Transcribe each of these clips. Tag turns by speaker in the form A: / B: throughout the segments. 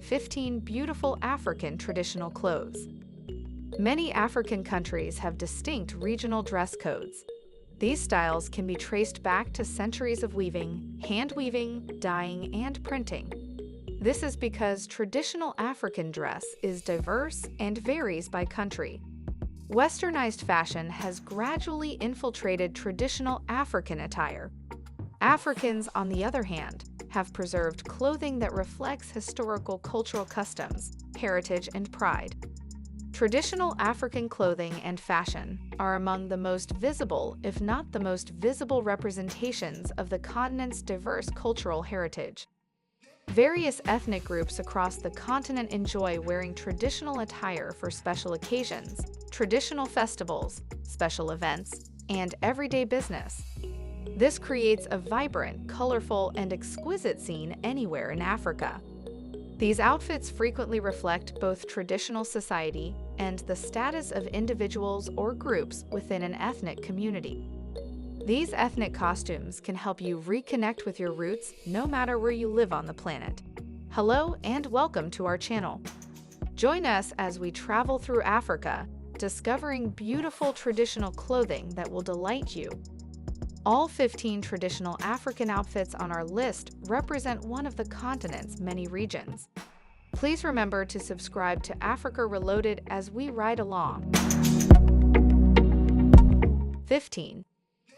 A: 15 Beautiful African Traditional Clothes. Many African countries have distinct regional dress codes. These styles can be traced back to centuries of weaving, hand weaving, dyeing, and printing. This is because traditional African dress is diverse and varies by country. Westernized fashion has gradually infiltrated traditional African attire. Africans, on the other hand, have preserved clothing that reflects historical cultural customs, heritage, and pride. Traditional African clothing and fashion are among the most visible, if not the most visible representations of the continent's diverse cultural heritage. Various ethnic groups across the continent enjoy wearing traditional attire for special occasions, traditional festivals, special events, and everyday business. This creates a vibrant, colorful, and exquisite scene anywhere in Africa. These outfits frequently reflect both traditional society and the status of individuals or groups within an ethnic community. These ethnic costumes can help you reconnect with your roots no matter where you live on the planet. Hello and welcome to our channel. Join us as we travel through Africa, discovering beautiful traditional clothing that will delight you. All 15 traditional African outfits on our list represent one of the continent's many regions. Please remember to subscribe to Africa Reloaded as we ride along. 15.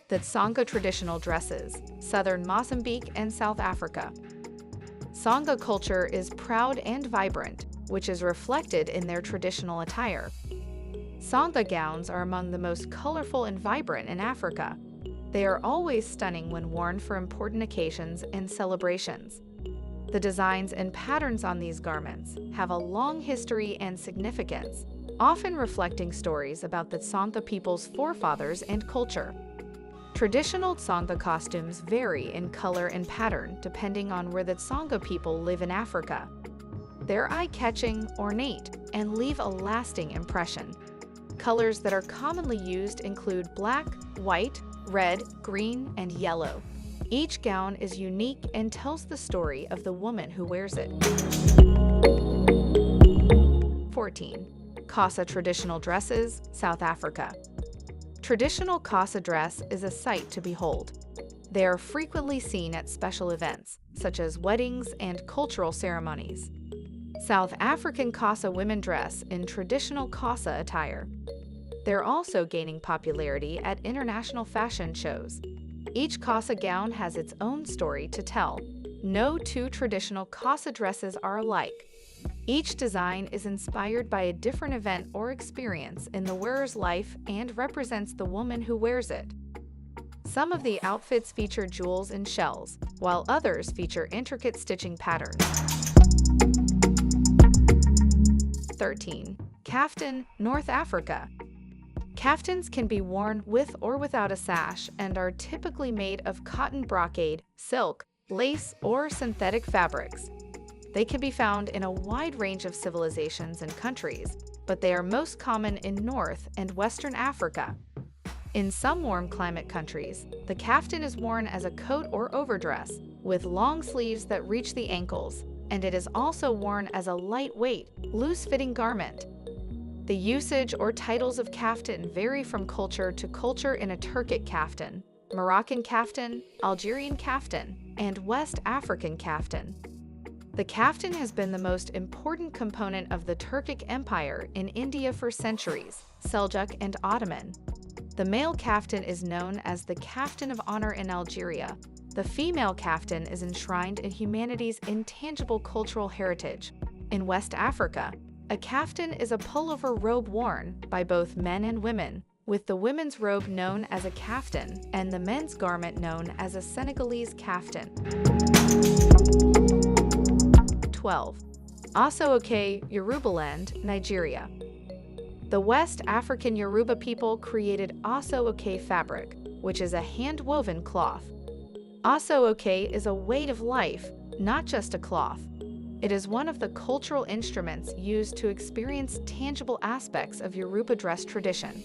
A: The Tsonga Traditional Dresses, Southern Mozambique and South Africa. Tsonga culture is proud and vibrant, which is reflected in their traditional attire. Tsonga gowns are among the most colorful and vibrant in Africa. They are always stunning when worn for important occasions and celebrations. The designs and patterns on these garments have a long history and significance, often reflecting stories about the Tsonga people's forefathers and culture. Traditional Tsonga costumes vary in color and pattern depending on where the Tsonga people live in Africa. They're eye-catching, ornate, and leave a lasting impression. Colors that are commonly used include black, white, red, green, and yellow. Each gown is unique and tells the story of the woman who wears it. 14. Xhosa Traditional Dresses, South Africa. Traditional Xhosa dress is a sight to behold. They are frequently seen at special events, such as weddings and cultural ceremonies. South African Xhosa women dress in traditional Xhosa attire. They're also gaining popularity at international fashion shows. Each Xhosa gown has its own story to tell. No two traditional Xhosa dresses are alike. Each design is inspired by a different event or experience in the wearer's life and represents the woman who wears it. Some of the outfits feature jewels and shells, while others feature intricate stitching patterns. 13. Kaftan, North Africa. Kaftans can be worn with or without a sash and are typically made of cotton brocade, silk, lace, or synthetic fabrics. They can be found in a wide range of civilizations and countries, but they are most common in North and Western Africa. In some warm climate countries, the kaftan is worn as a coat or overdress, with long sleeves that reach the ankles, and it is also worn as a lightweight, loose-fitting garment. The usage or titles of kaftan vary from culture to culture in a Turkic kaftan, Moroccan kaftan, Algerian kaftan, and West African kaftan. The kaftan has been the most important component of the Turkic Empire in India for centuries, Seljuk and Ottoman. The male kaftan is known as the kaftan of honor in Algeria. The female kaftan is enshrined in humanity's intangible cultural heritage. In West Africa, a kaftan is a pullover robe worn by both men and women, with the women's robe known as a kaftan and the men's garment known as a Senegalese kaftan. 12. Aso-Oke, Yorubaland, Nigeria. The West African Yoruba people created Aso-Oke fabric, which is a hand-woven cloth. Aso-Oke is a way of life, not just a cloth. It is one of the cultural instruments used to experience tangible aspects of Yoruba dress tradition.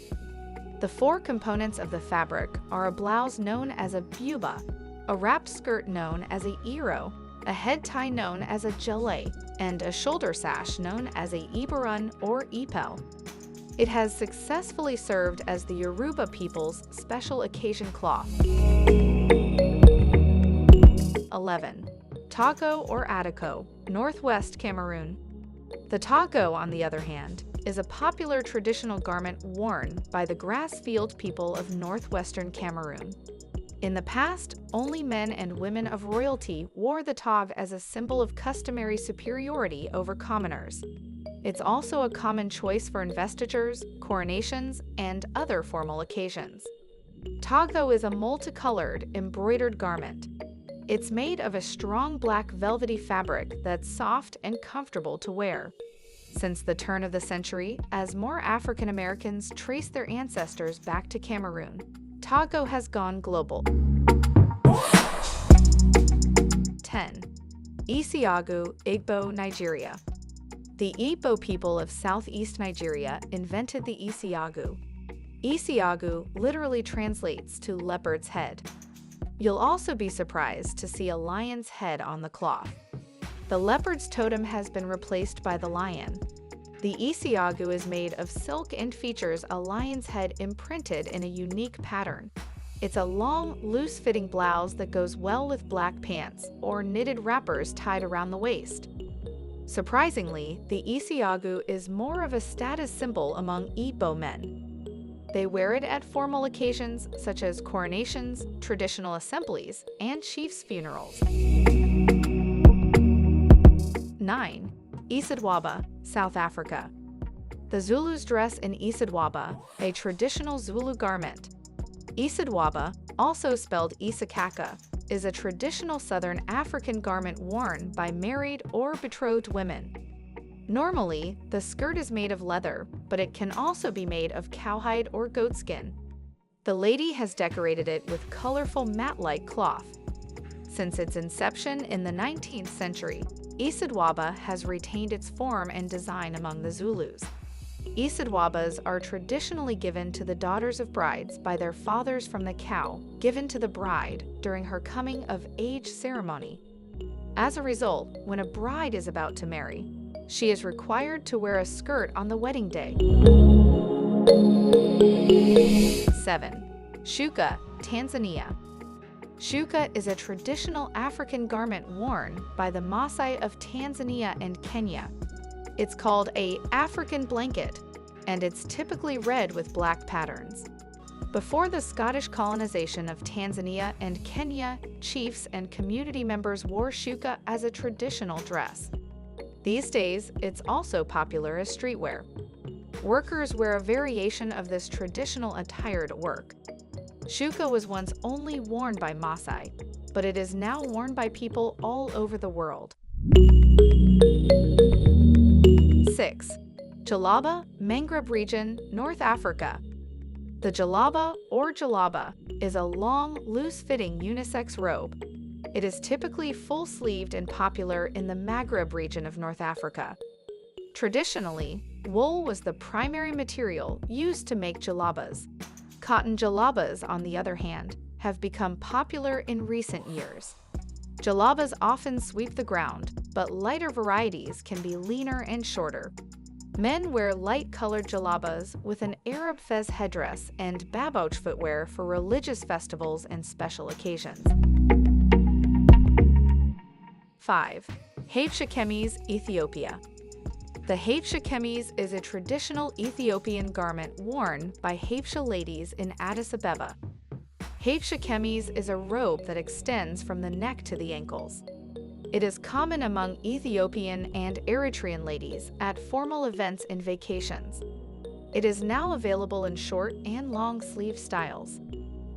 A: The four components of the fabric are a blouse known as a buba, a wrap skirt known as a iro, a head tie known as a gelée, and a shoulder sash known as a ibarun or ipel. It has successfully served as the Yoruba people's special occasion cloth. 11. Togo or Atiko, Northwest Cameroon. The Togo, on the other hand, is a popular traditional garment worn by the Grassfield people of northwestern Cameroon. In the past, only men and women of royalty wore the tog as a symbol of customary superiority over commoners. It's also a common choice for investitures, coronations, and other formal occasions. Togo is a multicolored, embroidered garment. It's made of a strong black velvety fabric that's soft and comfortable to wear. Since the turn of the century, as more African Americans trace their ancestors back to Cameroon, Togo has gone global. 10. Isiagu, Igbo, Nigeria. The Igbo people of southeast Nigeria invented the Isiagu. Isiagu literally translates to leopard's head. You'll also be surprised to see a lion's head on the cloth. The leopard's totem has been replaced by the lion. The Isiagu is made of silk and features a lion's head imprinted in a unique pattern. It's a long, loose-fitting blouse that goes well with black pants or knitted wrappers tied around the waist. Surprisingly, the Isiagu is more of a status symbol among Igbo men. They wear it at formal occasions such as coronations, traditional assemblies, and chiefs' funerals. 9. Isidwaba, South Africa. The Zulus dress in Isidwaba, a traditional Zulu garment. Isidwaba, also spelled Isakaka, is a traditional Southern African garment worn by married or betrothed women. Normally, the skirt is made of leather, but it can also be made of cowhide or goatskin. The lady has decorated it with colorful mat-like cloth. Since its inception in the 19th century, Isidwaba has retained its form and design among the Zulus. Isidwabas are traditionally given to the daughters of brides by their fathers from the cow given to the bride during her coming-of-age ceremony. As a result, when a bride is about to marry, she is required to wear a skirt on the wedding day. 7. Shuka, Tanzania. Shuka is a traditional African garment worn by the Maasai of Tanzania and Kenya. It's called an African blanket, and it's typically red with black patterns. Before the Scottish colonization of Tanzania and Kenya, chiefs and community members wore shuka as a traditional dress. These days, it's also popular as streetwear. Workers wear a variation of this traditional attire to work. Shuka was once only worn by Maasai, but it is now worn by people all over the world. 6. Jalaba, Maghreb region, North Africa. The jalaba or jalaba is a long, loose-fitting unisex robe. It is typically full-sleeved and popular in the Maghreb region of North Africa. Traditionally, wool was the primary material used to make jalabas. Cotton jalabas, on the other hand, have become popular in recent years. Jalabas often sweep the ground, but lighter varieties can be leaner and shorter. Men wear light-colored jalabas with an Arab fez headdress and babouche footwear for religious festivals and special occasions. 5. Habesha Kemis, Ethiopia. The Habesha Kemis is a traditional Ethiopian garment worn by Habesha ladies in Addis Ababa. Habesha Kemis is a robe that extends from the neck to the ankles. It is common among Ethiopian and Eritrean ladies at formal events and vacations. It is now available in short and long sleeve styles.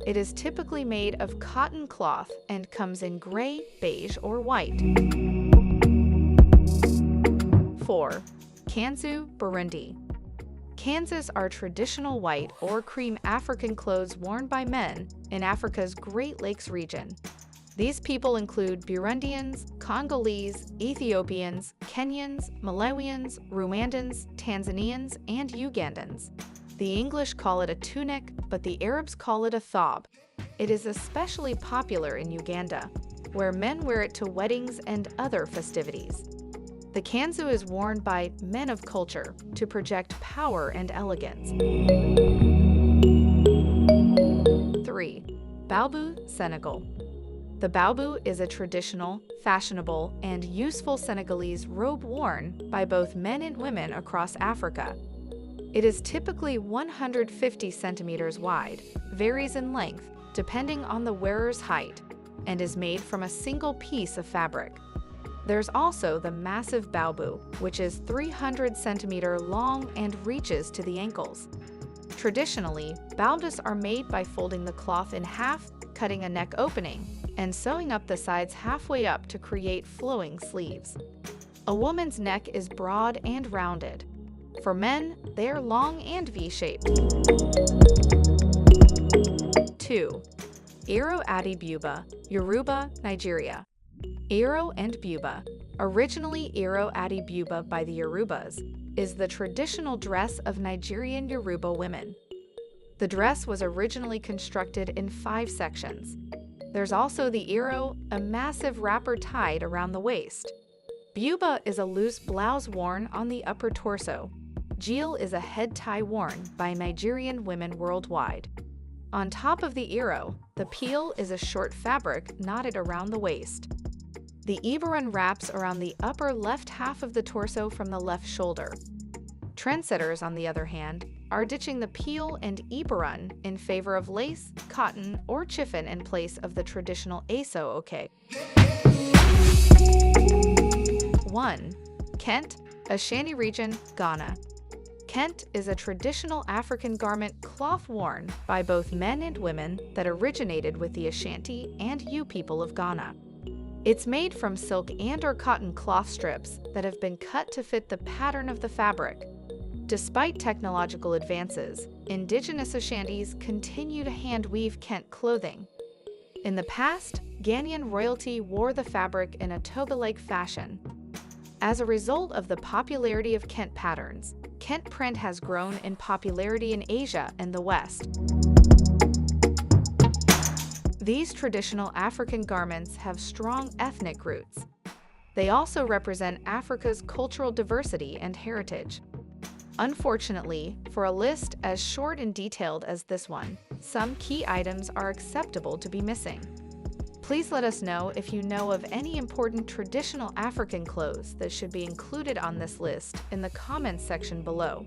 A: It is typically made of cotton cloth and comes in gray, beige, or white. 4. Kanzu, Burundi. Kanzas are traditional white or cream African clothes worn by men in Africa's Great Lakes region. These people include Burundians, Congolese, Ethiopians, Kenyans, Malawians, Rwandans, Tanzanians, and Ugandans. The English call it a tunic, but the Arabs call it a thobe. It is especially popular in Uganda. where men wear it to weddings and other festivities. The kanzu is worn by men of culture to project power and elegance. 3. Baobu, Senegal. The baobu is a traditional, fashionable, and useful Senegalese robe worn by both men and women across Africa. It is typically 150 centimeters wide, varies in length depending on the wearer's height, and is made from a single piece of fabric. There's also the massive baobu, which is 300 centimeters long and reaches to the ankles. Traditionally, baobus are made by folding the cloth in half, cutting a neck opening, and sewing up the sides halfway up to create flowing sleeves. A woman's neck is broad and rounded. For men, they are long and V-shaped. 2. Iro Adi Buba, Yoruba, Nigeria. Iro and Buba, originally Iro Adi Buba by the Yorubas, is the traditional dress of Nigerian Yoruba women. The dress was originally constructed in 5 sections. There's also the Iro, a massive wrapper tied around the waist. Buba is a loose blouse worn on the upper torso. Gele is a head tie worn by Nigerian women worldwide. On top of the Iro, the peel is a short fabric knotted around the waist. The Ibaran wraps around the upper left half of the torso from the left shoulder. Trendsetters, on the other hand, are ditching the peel and Ibaran in favor of lace, cotton, or chiffon in place of the traditional Aso Oke. 1. Kent, Ashanti region, Ghana. Kent is a traditional African garment cloth worn by both men and women that originated with the Ashanti and Yu people of Ghana. It's made from silk and/or cotton cloth strips that have been cut to fit the pattern of the fabric. Despite technological advances, indigenous Ashantis continue to hand-weave Kent clothing. In the past, Ghanaian royalty wore the fabric in a toga-like fashion. As a result of the popularity of Kent patterns, Kent print has grown in popularity in Asia and the West. These traditional African garments have strong ethnic roots. They also represent Africa's cultural diversity and heritage. Unfortunately, for a list as short and detailed as this one, some key items are acceptable to be missing. Please let us know if you know of any important traditional African clothes that should be included on this list in the comments section below.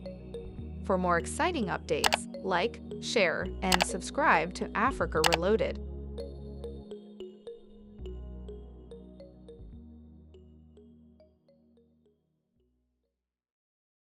A: For more exciting updates, like, share, and subscribe to Africa Reloaded.